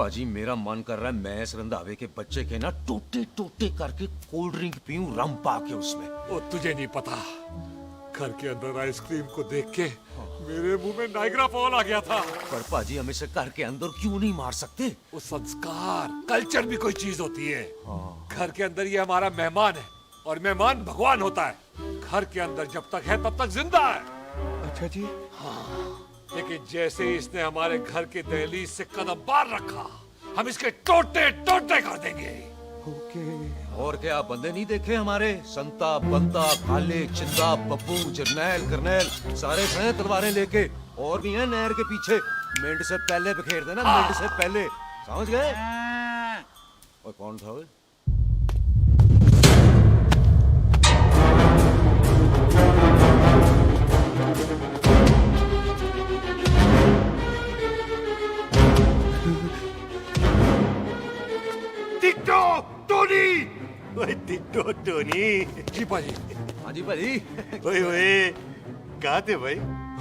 पाजी मेरा मन कर रहा है मैं इस रंधावे के बच्चे के ना टोटे टोटे करके कोल्ड ड्रिंक पीऊं रम पाके उसमें। वो तुझे नहीं पता, घर के अंदर आइसक्रीम को देख के मेरे मुंह में नाइग्रा फॉल आ गया था। पर पाजी हम इसे घर के अंदर क्यों नहीं मार सकते? वो संस्कार कल्चर भी कोई चीज होती है। घर के अंदर ये हमारा मेहमान है और मेहमान भगवान होता है। घर के अंदर जब तक है तब तक जिंदा है। अच्छा जी। लेकिन जैसे ही इसने हमारे घर के दहलीज से कदम बाहर रखा, हम इसके टोटे टोटे कर देंगे। ओके। और क्या बंदे नहीं देखे हमारे? संता, बंता, खालिक, चिंदा, बब्बू, जरनैल, करनैल सारे हैं तलवारें लेके। और भी हैं नहर के पीछे। मिंट से पहले बिखेर देना, मिंट से पहले। समझ गए? और कौन था वो? Ditto Tony. ओए टिट्टो टोनी। जी पाजी। हाँ जी भाई। ओए ओए कहाँ थे भाई?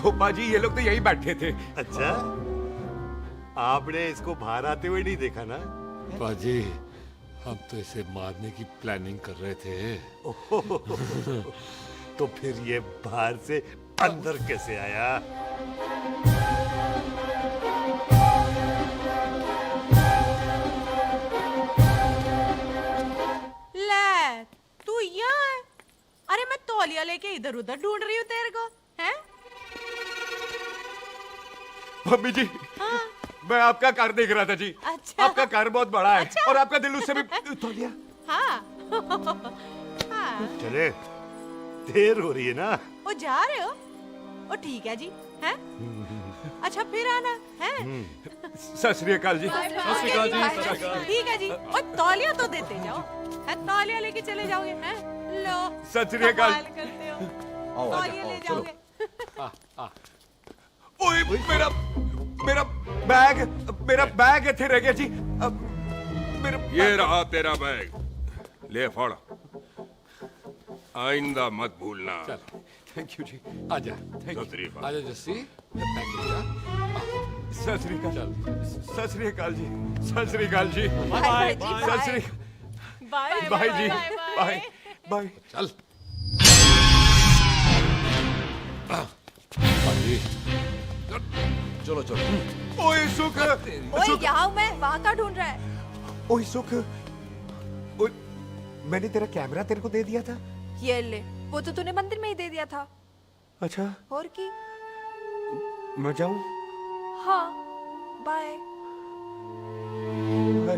ओ पाजी ये लोग तो यही बैठे थे। अच्छा, आपने इसको बाहर आते हुए नहीं देखा ना? पाजी हम तो इसे मारने की प्लानिंग कर रहे थे। तो फिर ये बाहर से अंदर कैसे आया? ले तू यहाँ है? अरे मैं तौलिया लेके इधर उधर ढूंढ रही हूँ तेरे को, हैं? मम्मी जी हाँ। मैं आपका कार देख रहा था जी। अच्छा। आपका कार बहुत बड़ा है। अच्छा। और आपका दिल उससे भी तौलिया। हाँ। हाँ। चले, देर हो रही है ना? वो जा रहे हो? वो ठीक है जी, हैं? अच्छा फिर आना, हैं? सत श्री अकाल जी। ठीक है जी। और तौलिया तो देते जाओ, हैं? तौलिया लेके चले जाओगे, हैं? लो। सत श्री अकाल। कमाल करते हो। आओ, तौलिया आओ, ले चलो। जाओगे। ओए मेरा मेरा बैग इथे रह गया जी। मेरा ये रहा तेरा बैग, ले फड़। आइंदा मत भूलना। चल थैंक यू जी। आजा। सत श्री अकाल। आजा जस्सी। पैकेज जा। सत श्री अकाल। चल। सत श्री अकाल जी। सत श्री अकाल जी। बाय जी, सत श्री बाय बाय जी। Bye bye. चल। पाजी चलो चलो। ओए सुख। ओए यहाँ हूँ मैं, वहाँ का ढूंढ रहा है? ओए सुख। ओए मैंने तेरा कैमरा तेरे को दे दिया था। ये ले, वो तो तूने मंदिर में ही दे दिया था। अच्छा और की? मैं जाऊं? हाँ, बाय। Bye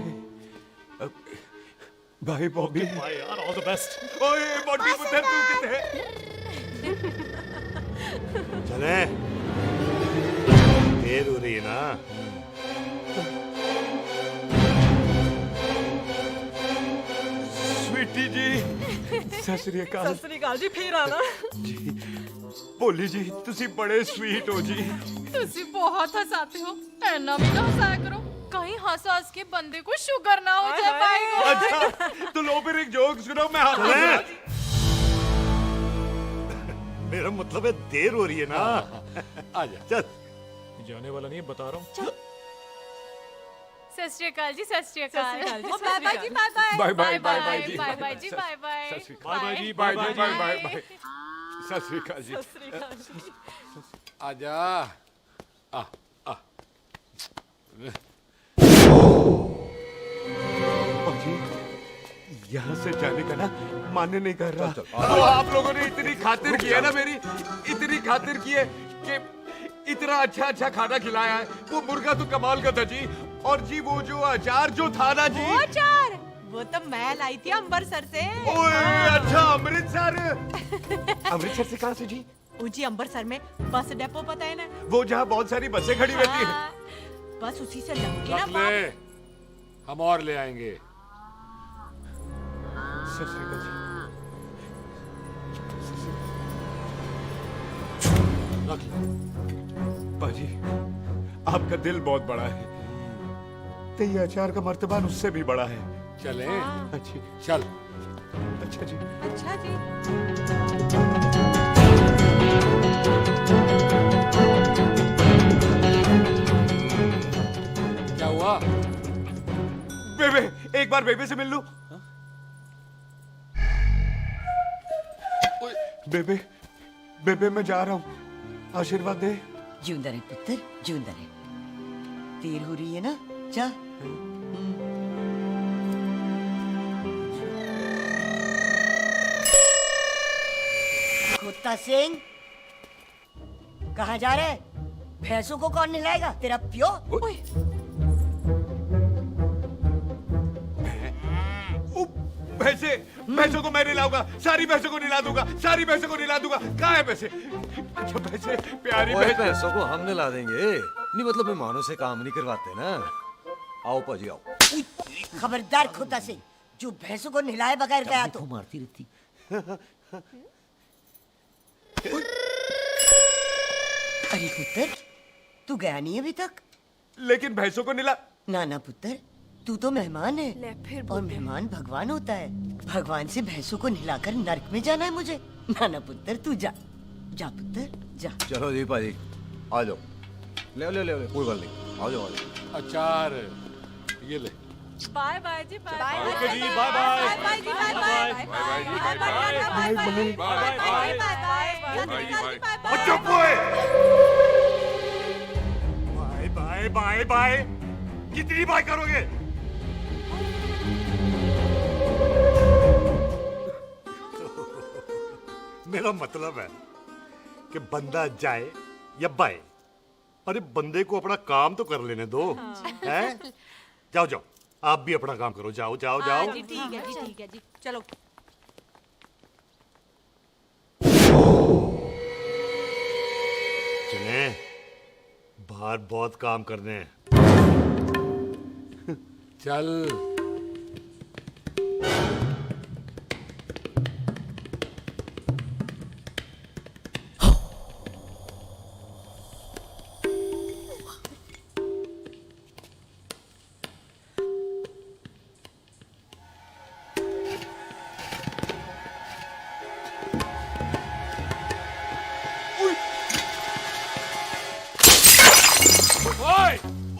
bye Bobby. भाई यार, ऑल द बेस्ट। ओए बॉबी पुत्र तू किथे है? चले, देर हो रही है ना? स्वीटी जी सत श्री अकाल। सत श्री अकाल जी, फिर आना। जी भोली जी तुसी बड़े स्वीट हो जी। तुसी बहुत हंसाते हो, ऐना भी ना हंसाया करो, कहीं हंस हंस के बंदे को शुगर ना हो जाए भाई को। अच्छा तो लो फिर एक जोक सुनो मैं चले। हाथ। मेरा मतलब है देर हो रही है ना? आजा। चल। जाने वाला नहीं बता रहा हूँ। सत श्री अकाल जी, सत श्री अकाल। ओ, बाय बाय जी, bye bye. Bye bye bye bye जी। बाय बाय जी, बाय बाय। सत श्री अकाल। बाय जी बाय बाय बाय बाय। सत श्री अकाल जी। सत श्री अकाल जी। आजा। आ आ। यहाँ से जाने का ना मान्य नहीं कर रहा। चल, तो आप लोगों ने इतनी खातिर की है ना मेरी, इतनी खातिर की है कि इतना अच्छा अच्छा खाना खिलाया है। वो मुर्गा तो कमाल का था जी। और जी वो जो अचार जो था ना जी। वो चार, वो तो मैं लाई थी अम्बरसर से। ओए अच्छा अमृतसर। अमृतसर से कहाँ से जी? ऊंची अम्बरसर में बस डिपो पता है ना? वो जहाँ बहुत सारी बसें खड़ी रहती है। हाँ, बस उसी से लग के ना रख ले, हम और ले आएंगे। सत श्री अकाल जी। रख ले। पाजी आपका दिल बहुत बड़ा है, तो ये अचार का मर्तबान उससे भी बड़ा है। चले। अच्छी। चल। अच्छा जी। अच्छा जी। क्या हुआ? एक बार बेबे से मिल लूं। ओए, बेबे बेबे मैं जा रहा हूं, आशीर्वाद दे। जिंदा रहे पुत्र, जिंदा रहे। देर हो रही है ना, जा। कुत्ता सिंह, कहाँ जा रहे? भैंसों को कौन नहलाएगा? तेरा प्यो? भैंसों को मैं नहलाऊंगा, सारी भैंसों को नहला दूंगा, सारी भैंसों को नहला दूंगा। कहाँ है भैंसे? अच्छा भैंसे, प्यारी ओए, भैंसे। पैसों को हम ला देंगे, नहीं मतलब मेहमानों से काम नहीं करवाते ना। आओ पाजी आओ। खबरदार कुत्ता सिंह, जो भैंसों को नहलाए बगैर गया तो मारती रहती। अरे पुत्र, तू गया नहीं अभी तक? लेकिन भैंसों को नहला। ना ना पुत्र, तू तो मेहमान है, ले फिर और बोल दे। मेहमान भगवान होता है। भगवान से भैंसों को नहलाकर नरक में जाना है मुझे? ना ना पुत्र, तू जा, जा पुत्र, जा। चलो जी पाजी, आ जाओ। ले ले ले ले, कोई बात नहीं, आ जाओ आ जाओ। अचार ये ले। बाय बाय जी, बाय बाय। ओके जी, बाय बाय। बाय जी, bye bye. Bye bye bye bye bye bye. चुप हुए। बाय बाय बाय बाय, कितनी बाय करोगे? मेरा मतलब है कि बंदा जाए या बाय, अरे बंदे को अपना काम तो कर लेने दो। हैं? जाओ जाओ, आप भी अपना काम करो, जाओ जाओ हाँ जाओ। जी, ठीक है जी, ठीक है जी, चलो। चले, बाहर बहुत काम करने हैं। चल।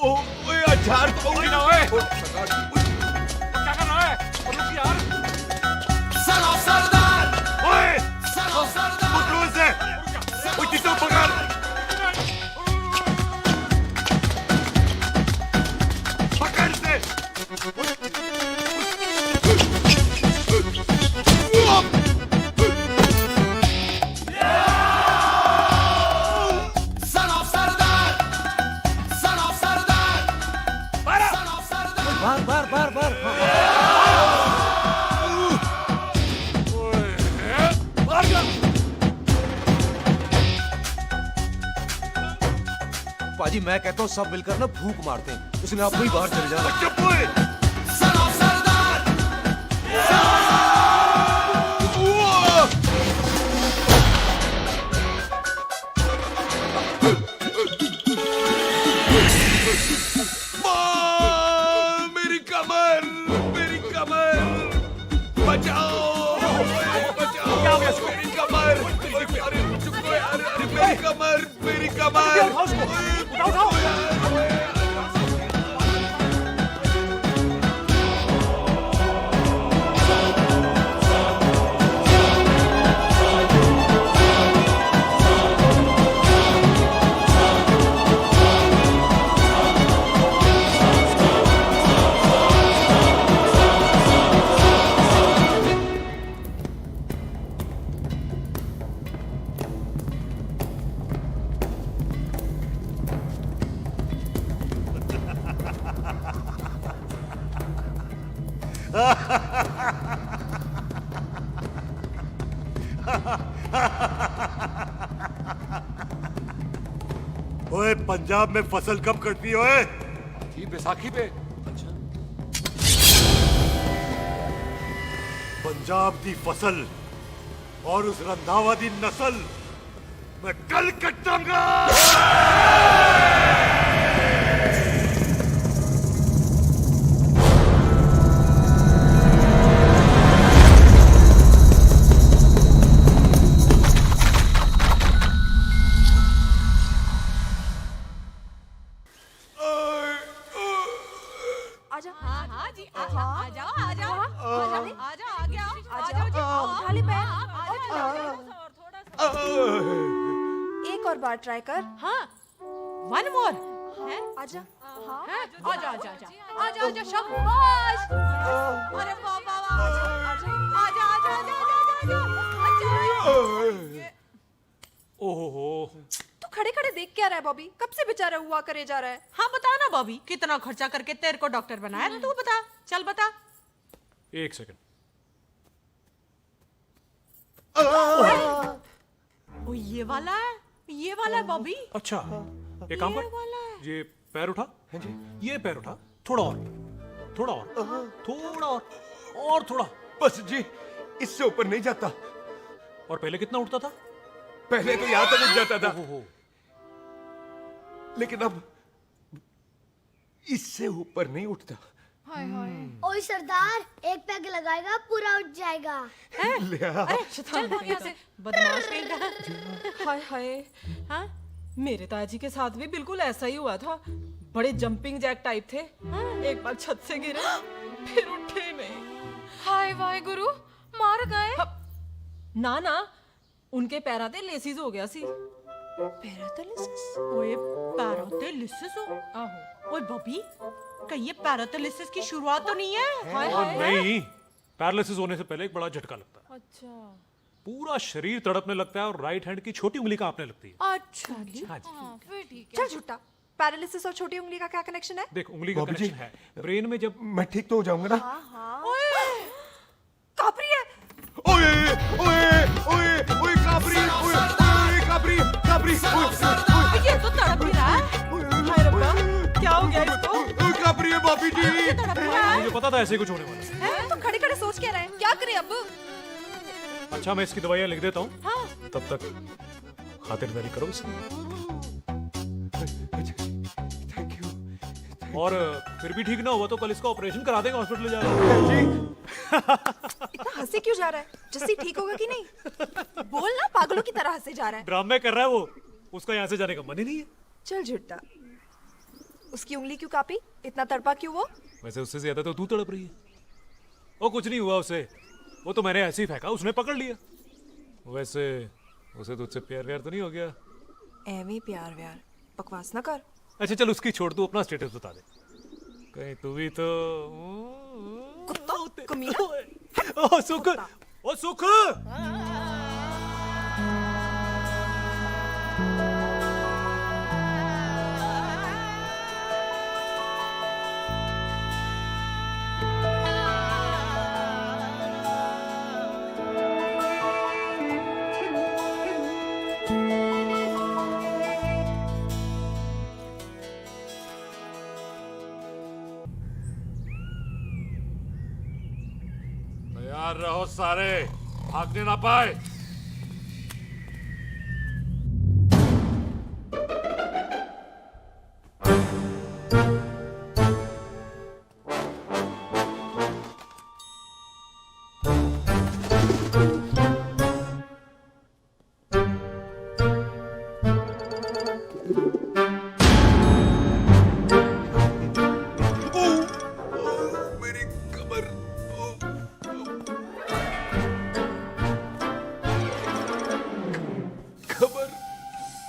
ओए अचार तो होगी ना। ओए क्या कर रहा है? रुक यार। ओए, पकड़ो इसे। ओए, किसे पकड़? पकड़ इसे। बार बार बार बार। पाजी मैं कहता हूँ सब मिलकर ना फूंक मारते हैं, उसने आपको ही बाहर चले जाना। चुप हुए। मेरी कमर, मेरी कमर, बचाओ, बचाओ, मेरी कमर। अरे चुप करो यार, अरे मेरी कमर, मेरी कमर। ओए, पंजाब में फसल कब कटती है? ओए, थी बैसाखी पे। पंजाब दी फसल और उस रंधावा दी नस्ल मैं कल कटांगा। आजा। हाँ हाँ जी, आजा आजा और बार ट्राई कर। हाँ, वन मोर है। आजा। हाँ। हैं? आजा आजा आजा आजा आजा शाबाश। अरे वाह वाह वाह। आजा आजा आजा आजा आजा आजा। ओहो, तू खड़े खड़े देख क्या रहा है बॉबी? कब से बेचारा हुआ करे जा रहा है? हाँ बता ना बॉबी, कितना खर्चा करके तेरे को डॉक्टर बनाया ना, तू बता, चल बता। एक सेकंड। ओ ये वाला है बॉबी। अच्छा, एक काम ये वाला है। कर, ये पैर उठा। ये पैर उठा, थोड़ा और, थोड़ा और, थोड़ा और थोड़ा। बस जी, इससे ऊपर नहीं जाता। और पहले कितना उठता था? पहले तो यहां तक उठ जाता था, ओहो, लेकिन अब इससे ऊपर नहीं उठता। ओए सरदार, एक पैग लगाएगा पूरा उठ जाएगा। चल भाग यहाँ से, बदमाश कहीं का। हाय हाय। हाँ? मेरे ताजी के साथ भी बिल्कुल ऐसा ही हुआ था। बड़े जंपिंग जैक टाइप थे। एक बार छत से गिरे, फिर उठे नहीं। हाय वाहे गुरु, मार गए। ना ना, उनके पैरा ते लेसिस हो गया सी। ओए पैरालिसिस हो? आहो। ओए बॉबी, कहीं ये पैरालिसिस की शुरुआत तो नहीं है? हाय और हाय। नहीं, पैरालिसिस होने से पहले एक बड़ा झटका लगता है। अच्छा। पूरा शरीर तड़पने लगता है और राइट हैंड की छोटी उंगली कांपने लगती है। अच्छा जी। हाँ जी। फिर ठीक है। चल झूठा। पैरालिसिस और छोटी उंगली का क्या कनेक्शन है? देख, उंगली का बाबू जी। कनेक्शन है ब्रेन में। जब मैं ठीक तो हो जाऊंगा ना? कापरी है। ओए ओए ओए ओए काबरी, ओए ओए काबरी काबरी, ओए ये तो तड़प ही रहा है। हाय रब्बा, क्या हो गया इसको? ओए काबरी है भाभी जी। तड़प रहा है। मुझे पता था ऐसे ही कुछ होने वाला है। तो खड़े खड़े सोच क्या रहे हैं? क्या करें अब? अच्छा, मैं इसकी दवाइयाँ लिख देता हूँ। हाँ। तब तक खातिरदारी करो इसकी। Thank you. और फिर भी ठीक ना हुआ तो कल इसका ऑपरेशन करा देंगे, हॉस्पिटल जाना। इतना हंसे क्यों जा रहा है? जस्सी ठीक होगा कि नहीं? बोल ना, पागलों की तरह हंसे जा रहा है। ड्रामे कर रहा है वो, उसका यहाँ से जाने का मन ही नहीं है। चल झूठा। उसकी उंगली क्यों कापी? इतना तड़पा क्यों वो? वैसे उससे ज्यादा तो तू तड़प रही है। वो कुछ नहीं हुआ उसे, वो तो मैंने ऐसे ही फेंका, उसने पकड़ लिया। वैसे उसे तुझसे प्यार व्यार तो नहीं हो गया? एਵੇਂ प्यार व्यार बकवास ना कर। अच्छा चल, उसकी छोड़, तू अपना स्टेटस बता दे। कहीं तू भी तो कुत्ता कमीना। ओ सुख, ओ सुख। तैयार रहो सारे, भागने ना पाए। मेरी कमर। कमर।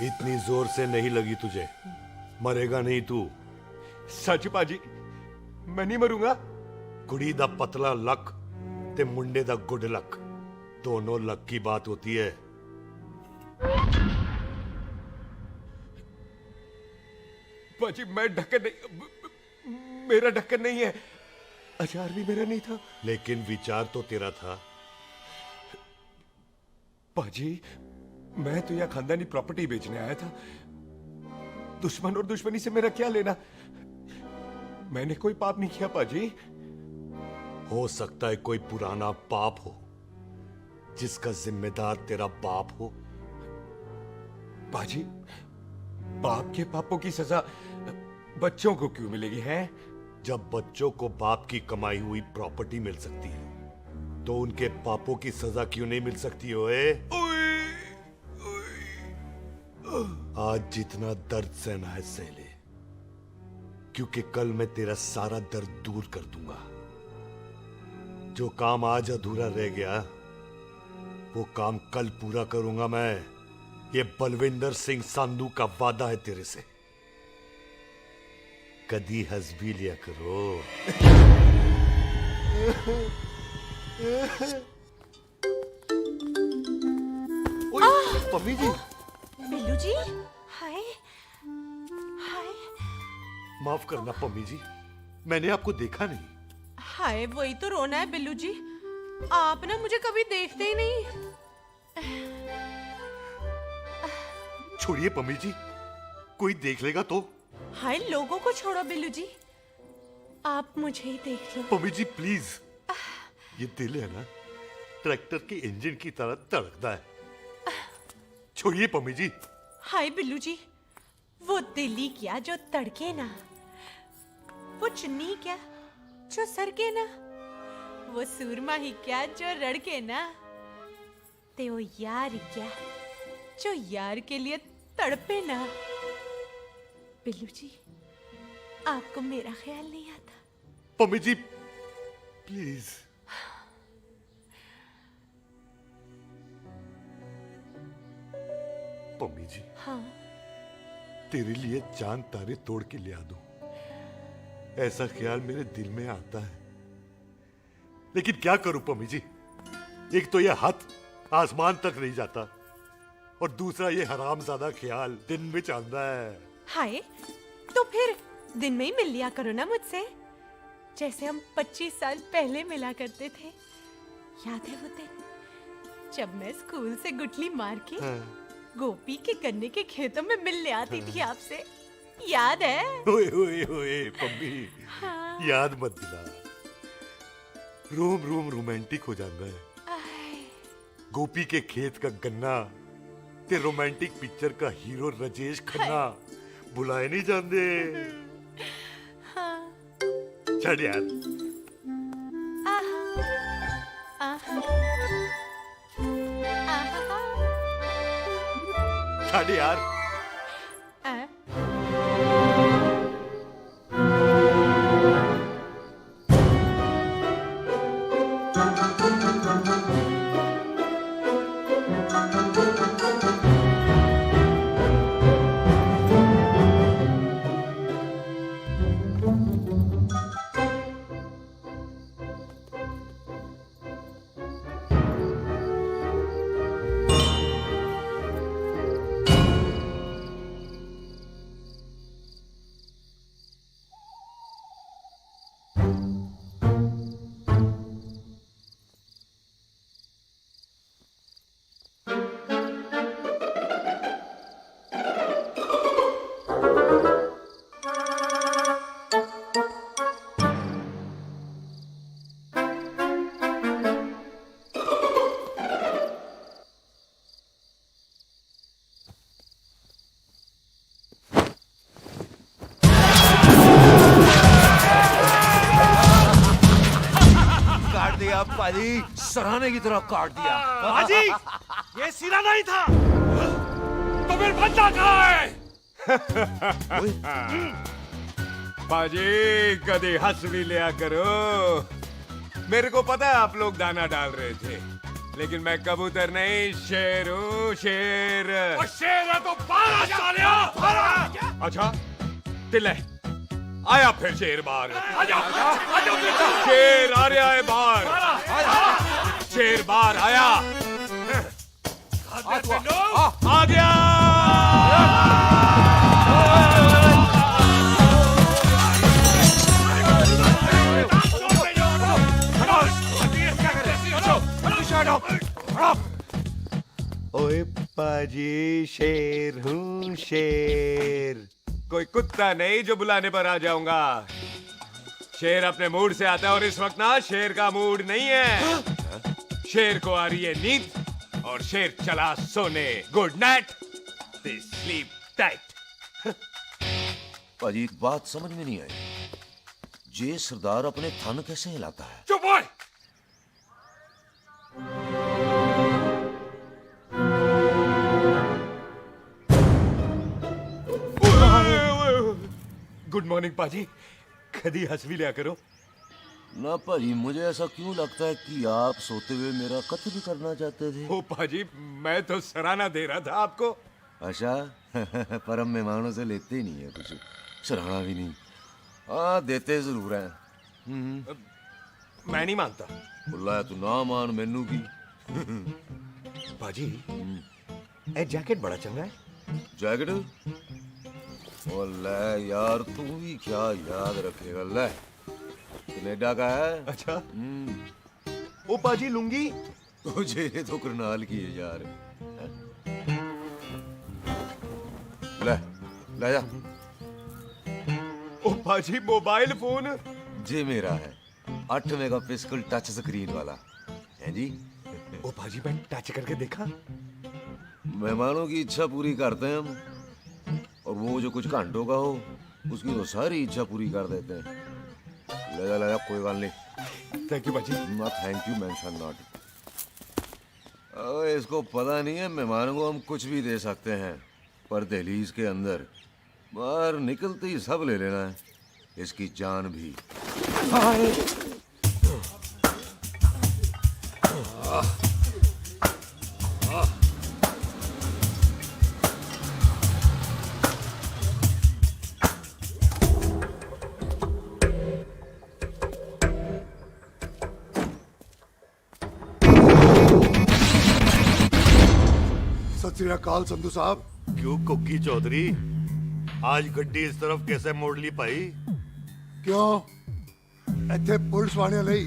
इतनी जोर से नहीं लगी तुझे, मरेगा नहीं तू। सच पाजी, मैं नहीं मरूंगा। कुड़ी दा पतला लक ते मुंडे दा गुड लक, दोनों लक की बात होती है। पाजी मैं ढक्कन नहीं, मेरा ढक्कन नहीं है। अचार भी मेरा नहीं था। लेकिन विचार तो तेरा था। पाजी, मैं तो यहाँ खानदानी प्रॉपर्टी बेचने आया था। दुश्मन और दुश्मनी से मेरा क्या लेना? मैंने कोई पाप नहीं किया पाजी। हो सकता है कोई पुराना पाप हो जिसका जिम्मेदार तेरा बाप हो। पाजी, बाप के पापों की सजा बच्चों को क्यों मिलेगी है? जब बच्चों को बाप की कमाई हुई प्रॉपर्टी मिल सकती है तो उनके पापों की सजा क्यों नहीं मिल सकती? ओए आज जितना दर्द सहना है सह ले, क्योंकि कल मैं तेरा सारा दर्द दूर कर दूंगा। जो काम आज अधूरा रह गया वो काम कल पूरा करूंगा मैं। ये बलविंदर सिंह सांधू का वादा है तेरे से, कदी हंस भी लिया करो। ओए, पम्मी जी। बिल्लू जी, हाय हाय। माफ करना पम्मी जी, मैंने आपको देखा नहीं। हाय, वही तो रोना है बिल्लू जी, आप ना मुझे कभी देखते ही नहीं। छोड़िए पम्मी जी, कोई देख लेगा तो। हाय, लोगों को छोड़ो बिल्लू जी, आप मुझे ही देख लो। पम्मी जी प्लीज, ये दिल है ना, ट्रैक्टर के इंजन की तरह धड़कता है। छोड़िए पम्मी जी। हाय बिल्लू जी, वो दिल्ली क्या जो तड़के ना, वो चुन्नी क्या जो सरके ना, वो सूरमा ही क्या जो रड़के ना, ते वो यार ही क्या जो यार के लिए तड़पे ना। बिल्लू जी, आपको मेरा ख्याल नहीं आता? पम्मी जी प्लीज। पम्मी जी, हाँ, तेरे लिए चांद तारे तोड़ के ले आ दूं, ऐसा ख्याल मेरे दिल में आता है, लेकिन क्या करूं पम्मी जी। एक तो यह हाथ आसमान तक नहीं जाता, और दूसरा ये हरामजादा ख्याल दिन में चांदा है। हाय, तो फिर दिन में ही मिल लिया करो ना मुझसे, जैसे हम 25 साल पहले मिला करते थे। याद है वो दिन जब मैं स्कूल से गुटली मार के गोपी के गन्ने के खेतों में मिलने आती थी आपसे, याद है? ओए ओए ओए पम्मी, हाँ। याद मत दिला, रोम रोम रोमांटिक हो जाता है। गोपी के खेत का गन्ना ते रोमांटिक पिक्चर का हीरो राजेश खन्ना बुलाए नहीं जाते। हाँ। चल यार। चल यार। पाजी, सराहने की तरह काट दिया। पाजी, ये सिरा नहीं था, तो फिर बंदा कहाँ है? पाजी, कभी हंस भी लिया करो। मेरे को पता है आप लोग दाना डाल रहे थे, लेकिन मैं कबूतर नहीं, शेर हूँ, शेर। और शेर है तो बाहर आ सालिया, बाहर। अच्छा, तिले आया फिर शेर बाहर। आजा, शेर आ रहा है बाहर। शेर बाहर आया। आ गया। ओए पाजी, शेर हूँ, शेर। कोई कुत्ता नहीं जो बुलाने पर आ जाऊंगा। शेर अपने मूड से आता है, और इस वक्त ना शेर का मूड नहीं है। शेर को आ रही है नींद, और शेर चला सोने। Good night, sleep tight. पाजी, एक बात समझ में नहीं आई, जे सरदार अपने थन कैसे हिलाता है? चुप हो। गुड मॉर्निंग पाजी, कदी हंस भी लिया करो। ना भाजी, मुझे ऐसा क्यों लगता है कि आप सोते हुए मेरा कत्ल भी करना चाहते थे? ओ पाजी, मैं तो सराहना दे रहा था आपको। अच्छा पर हम मेहमानों से लेते ही नहीं है कुछ, सराहना भी नहीं। हाँ देते जरूर हैं। मैं नहीं मानता। बुलाया तू ना मान, मैनू की। पाजी ए जैकेट बड़ा चंगा है। जैकेट? ओ ले यार, तू भी क्या याद रखेगा। ले कनेडा का है। अच्छा। ओ पाजी लुंगी? तुझे तो करनाल की है यार। ले ले जा। ओ पाजी मोबाइल फोन? जे मेरा है, 8 मेगापिक्सल टच स्क्रीन वाला है जी। ओ पाजी मैं टच करके देखा। मेहमानों की इच्छा पूरी करते हैं हम, और वो जो कुछ घंटों का हो उसकी तो सारी इच्छा पूरी कर देते हैं। ले जा कोई बात नहीं। थैंक यू पाजी। ना थैंक यू मेंशन नॉट। इसको पता नहीं है मेहमानों को हम कुछ भी दे सकते हैं, पर दहलीज के अंदर बाहर निकलते ही सब ले लेना है, इसकी जान भी। सत श्री अकाल संधू साहब। क्यों कुकी चौधरी, आज गड्डी इस तरफ कैसे मोड़ ली भाई? क्यों इतने पुलिस वाले ਲਈ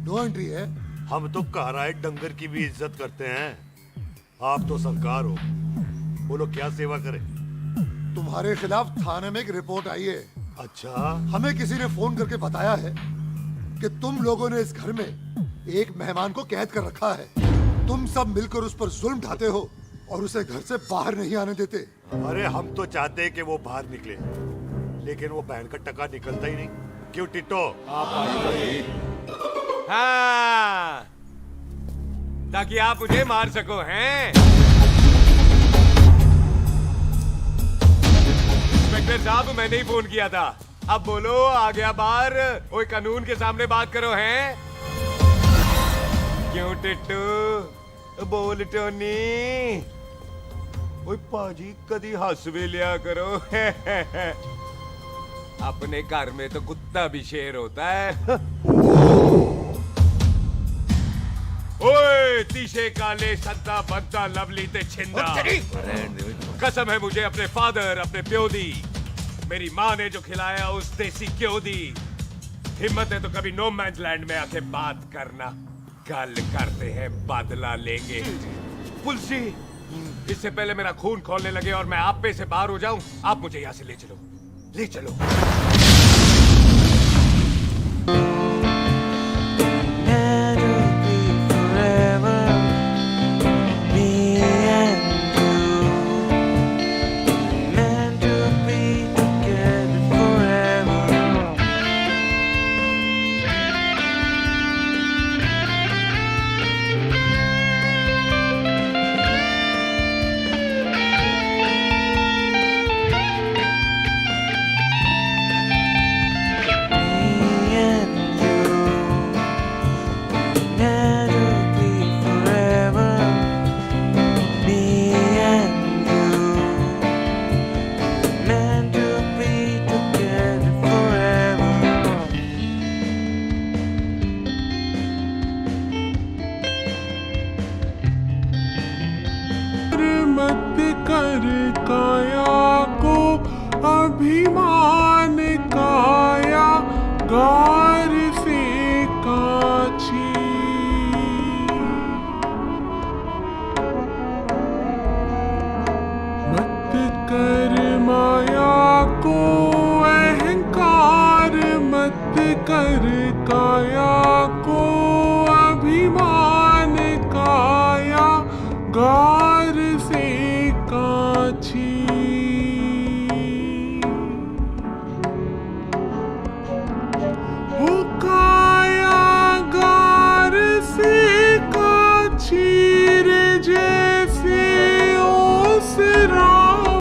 नो एंट्री है? हम तो घर आए डंगर की भी इज्जत करते हैं। आप तो सरकार हो, बोलो क्या सेवा करें? तुम्हारे खिलाफ थाने में एक रिपोर्ट आई है। अच्छा। हमें किसी ने फोन करके बताया है कि तुम लोगों ने इस घर में एक मेहमान को कैद कर रखा है। तुम सब मिलकर उस पर जुल्म ढाते हो और उसे घर से बाहर नहीं आने देते। अरे हम तो चाहते हैं कि वो बाहर निकले, लेकिन वो बहन का टका निकलता ही नहीं। क्यों टिट्टो? हाँ, ताकि आप मुझे मार सको हैं? इंस्पेक्टर साहब, मैंने ही फोन किया था। अब बोलो, आ गया बाहर? ओए कानून के सामने बात करो हैं? क्यों टिट्टू? बोल टोनी। ओए पाजी, कदी हंस भी लिया करो। अपने घर में तो कुत्ता भी शेर होता है। ओए तीशे काले संता बनता लवली ते छिंदा, कसम है मुझे अपने फादर, अपने प्यो दी, मेरी माँ ने जो खिलाया उस देसी क्यों दी। हिम्मत है तो कभी नो मैंस लैंड में आके बात करना। कल करते हैं, बदला लेंगे। पुलसी, इससे पहले मेरा खून खोलने लगे और मैं आप पे से बाहर हो जाऊं, आप मुझे यहाँ से ले चलो, ले चलो। अभिमान काया गार से काछी, मत कर माया को अहंकार, मत कर काया को अभिमान काया गार से काछी।